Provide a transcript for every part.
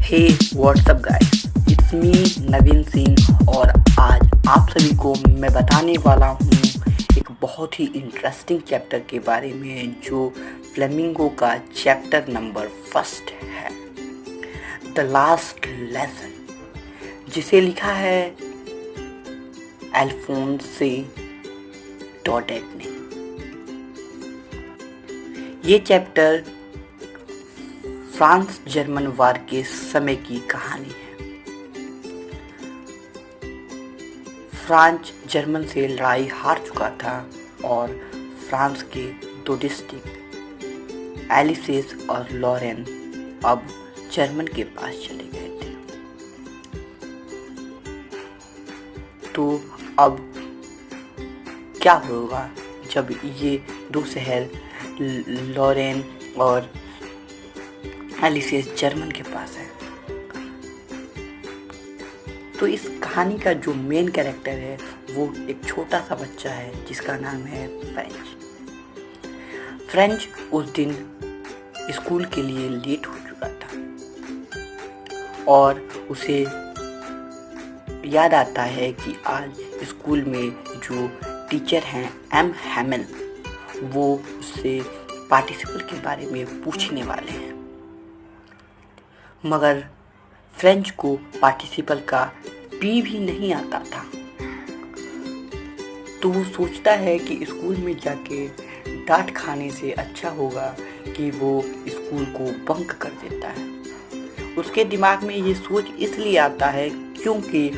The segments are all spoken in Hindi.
Hey what's up guys, it's me Naveen Singh और आज आप सभी को मैं बताने वाला हूँ एक बहुत ही इंटरेस्टिंग चैप्टर के बारे में जो फ्लेमिंगो का चैप्टर नंबर 1 है, द लास्ट लेसन, जिसे लिखा है अल्फोंसे डॉडेट ने। ये चैप्टर फ्रांस जर्मन वार के समय की कहानी है। फ्रांस जर्मन से लड़ाई हार चुका था और फ्रांस के 2 डिस्ट्रिक्ट एलिसेस और लॉरेन अब जर्मन के पास चले गए थे। तो अब क्या होगा जब ये 2 शहर लॉरेन और एलिसेस जर्मन के पास है। तो इस कहानी का जो मेन कैरेक्टर है वो एक छोटा सा बच्चा है जिसका नाम है फ्रेंच। फ्रेंच उस दिन स्कूल के लिए लेट हो चुका था और उसे याद आता है कि आज स्कूल में जो टीचर हैं एम हैमल, वो उससे पार्टिसिपल के बारे में पूछने वाले हैं। मगर फ्रेंच को पार्टिसिपल का पी भी नहीं आता था। तो वो सोचता है कि स्कूल में जाके डांट खाने से अच्छा होगा कि वो स्कूल को बंक कर देता है। उसके दिमाग में ये सोच इसलिए आता है क्योंकि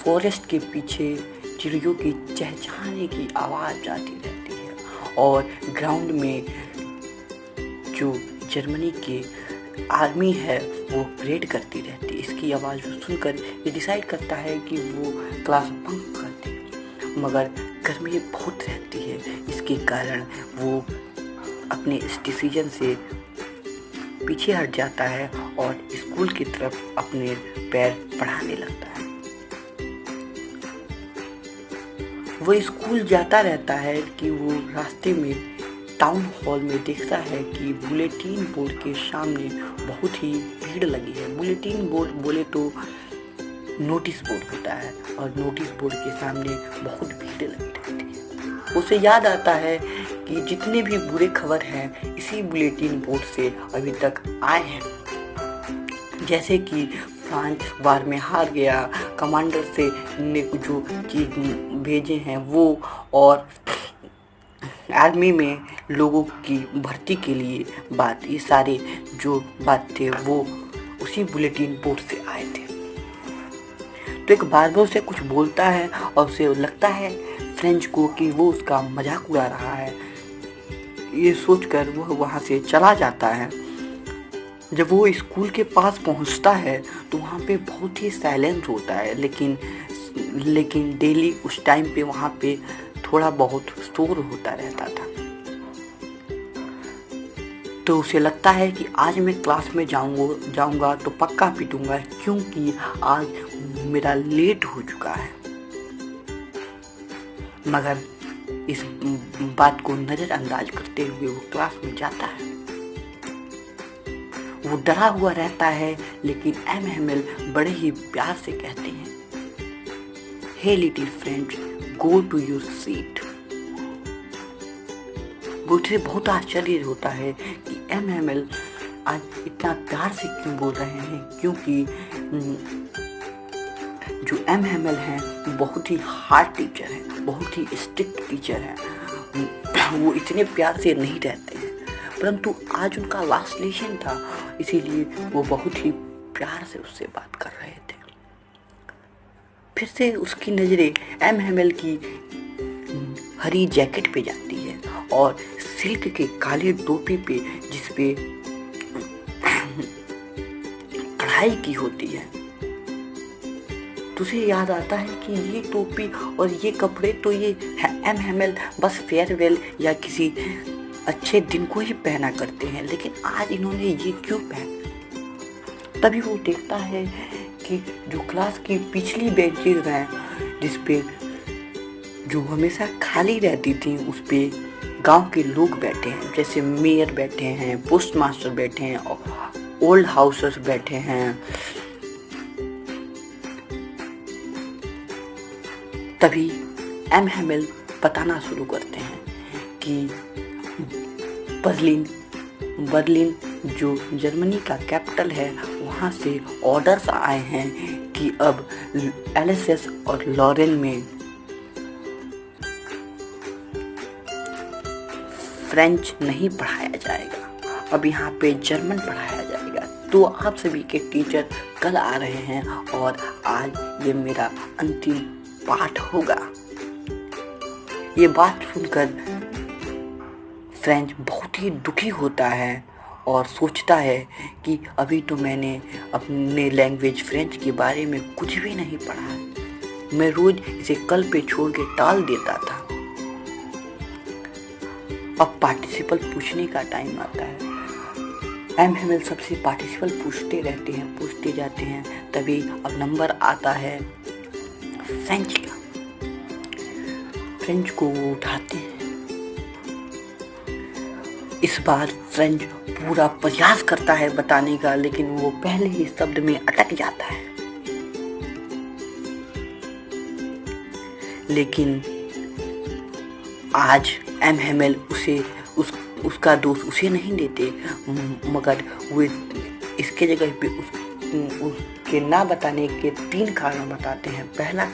फॉरेस्ट के पीछे चिड़ियों की चहचहाने की आवाज़ आती रहती है और ग्राउंड में जो जर्मनी के आर्मी है वो परेड करती रहती है। इसकी आवाज़ सुनकर ये डिसाइड करता है कि वो क्लास बंक कर दे, मगर गर्मी बहुत रहती है। इसके कारण वो अपने इस डिसीजन से पीछे हट जाता है और स्कूल की तरफ अपने पैर बढ़ाने लगता है। वो स्कूल जाता रहता है कि वो रास्ते में टाउन हॉल में देखता है कि बुलेटिन बोर्ड के सामने बहुत ही भीड़ लगी है। बुलेटिन बोर्ड बोले तो नोटिस बोर्ड होता है और नोटिस बोर्ड के सामने बहुत भीड़ लगी रहती है। उसे याद आता है कि जितने भी बुरे खबर हैं इसी बुलेटिन बोर्ड से अभी तक आए हैं, जैसे कि फ्रांस वार में हार गया, कमांडर से ने जो चीज भेजे हैं वो, और आर्मी में लोगों की भर्ती के लिए बात, ये सारे जो बात थे वो उसी बुलेटिन बोर्ड से आए थे। तो एक बार उसे कुछ बोलता है और उसे लगता है फ्रेंच को कि वो उसका मजाक उड़ा रहा है। ये सोचकर वो वहाँ से चला जाता है। जब वो स्कूल के पास पहुँचता है तो वहाँ पे बहुत ही साइलेंस होता है, लेकिन डेली उस टाइम पे वहाँ पे थोड़ा बहुत शोर होता रहता था। तो उसे लगता है कि आज मैं क्लास में जाऊंगा तो पक्का पीटूंगा क्योंकि आज मेरा लेट हो चुका है। मगर इस बात को नज़रअंदाज करते हुए वो क्लास में जाता है। वो डरा हुआ रहता है, लेकिन एम हैमल बड़े ही प्यार से कहते हैं, hey little friend, go to your seat. मुझे बहुत आश्चर्य होता है कि एम हैमल आज इतना प्यार से क्यों बोल रहे हैं, क्योंकि जो एम हैमल हैं बहुत ही हार्ड टीचर हैं, बहुत ही स्ट्रिक्ट टीचर हैं। वो इतने प्यार से नहीं रहते हैं, परंतु आज उनका लास्ट लेसन था, इसीलिए वो बहुत ही प्यार से उससे बात कर रहे थे। फिर से उसकी नज़रें एम हैमल की हरी जैकेट पे जाती है और सिल्क के काले टोपी पे जिसपे कढ़ाई की होती है। तुझे याद आता है कि ये टोपी और ये कपड़े तो ये एम हैमल बस फेयरवेल या किसी अच्छे दिन को ही पहना करते हैं, लेकिन आज इन्होंने ये क्यों पहना। तभी वो देखता है कि जो क्लास की पिछली बेंचेज हैं जिसपे जो हमेशा खाली रहती थी उस पे गांव के लोग बैठे हैं, जैसे मेयर बैठे हैं, पोस्ट मास्टर बैठे हैं ओल्ड हाउसर्स बैठे हैं। तभी एम हैमिल बताना शुरू करते हैं कि बर्लिन जो जर्मनी का कैपिटल है, वहाँ से ऑर्डर्स आए हैं कि अब एलएसएस और लॉरेन में फ्रेंच नहीं पढ़ाया जाएगा, अब यहाँ पे जर्मन पढ़ाया जाएगा। तो आप सभी के टीचर कल आ रहे हैं और आज ये मेरा अंतिम पाठ होगा। ये बात सुनकर फ्रेंच बहुत ही दुखी होता है और सोचता है कि अभी तो मैंने अपने लैंग्वेज फ्रेंच के बारे में कुछ भी नहीं पढ़ा, मैं रोज इसे कल पे छोड़ के टाल देता था। अब पार्टिसिपल पूछने का टाइम आता है। एम हैमिल सबसे पार्टिसिपल पूछते रहते हैं, पूछते जाते हैं। तभी अब नंबर आता है फ्रेंच का। फ्रेंच को वो उठाते हैं। इस बार फ्रेंच पूरा प्रयास करता है बताने का, लेकिन वो पहले ही शब्द में अटक जाता है। लेकिन आज एम हैमिल उसका दोष उसे नहीं देते, मगर वे इसके जगह पे उसके ना बताने के 3 कारण बताते हैं। पहला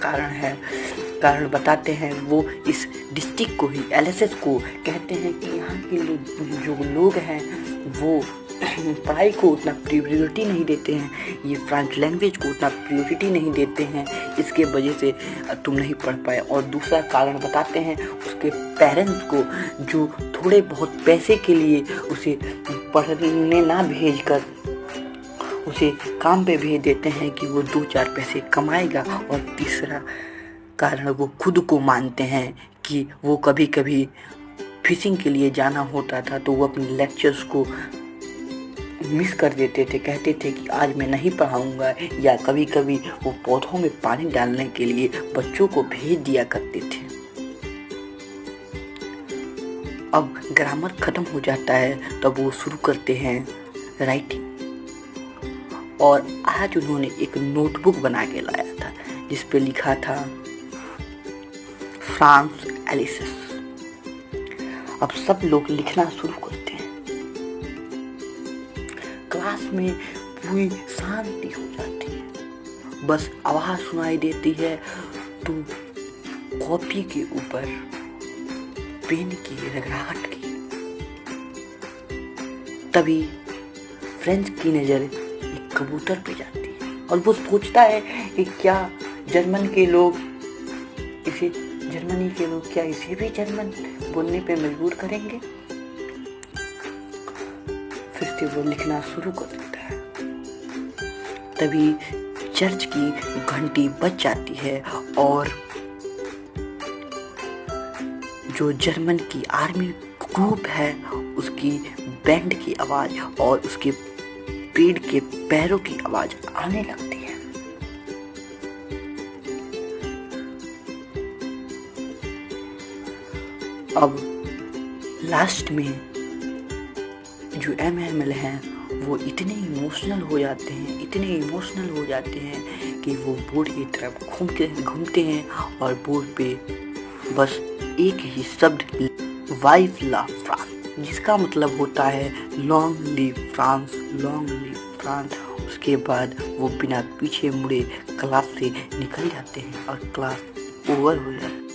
कारण बताते हैं, वो इस डिस्ट्रिक्ट को ही, एलएसएस को कहते हैं कि यहाँ के जो लोग हैं वो पढ़ाई को उतना प्रायोरिटी नहीं देते हैं, ये फ्रेंच लैंग्वेज को उतना प्रायोरिटी नहीं देते हैं, इसके वजह से तुम नहीं पढ़ पाए। और दूसरा कारण बताते हैं उसके पेरेंट्स को, जो थोड़े बहुत पैसे के लिए उसे पढ़ने ना भेजकर उसे काम पे भेज देते हैं कि वो 2-4 पैसे कमाएगा। और तीसरा कारण वो खुद को मानते हैं कि वो कभी कभी फिशिंग के लिए जाना होता था तो वो अपने लेक्चर्स को मिस कर देते थे, कहते थे कि आज मैं नहीं पढ़ाऊंगा, या कभी कभी वो पौधों में पानी डालने के लिए बच्चों को भेज दिया करते थे। अब ग्रामर खत्म हो जाता है तब वो शुरू करते हैं राइटिंग। और आज उन्होंने एक नोटबुक बना के लाया था जिस पे लिखा था फ्रांस एलिसेस। अब सब लोग लिखना शुरू करते हैं। क्लास में पूरी शांति हो जाती है, बस आवाज सुनाई देती है तो कॉपी के ऊपर पेन की रगड़ाहट की। तभी फ्रेंच की नजर एक कबूतर पे जाती है और वो सोचता है कि क्या जर्मनी के लोग इसे भी जर्मन बोलने पे मजबूर करेंगे। फिर से वो लिखना शुरू कर देता है। तभी चर्च की घंटी बज जाती है और जो जर्मन की आर्मी ग्रुप है उसकी बैंड की आवाज और उसके पेड़ के पैरों की आवाज आने लगती है। अब लास्ट में जो एम हैमिल हैं वो इतने इमोशनल हो जाते हैं कि वो बोर्ड की तरफ घूमते हैं और बोर्ड पे बस एक ही शब्द वाइव ला फ्रांस, जिसका मतलब होता है long live France, long live France. उसके बाद वो बिना पीछे मुड़े क्लास से निकल जाते हैं और क्लास ओवर हो जाती है।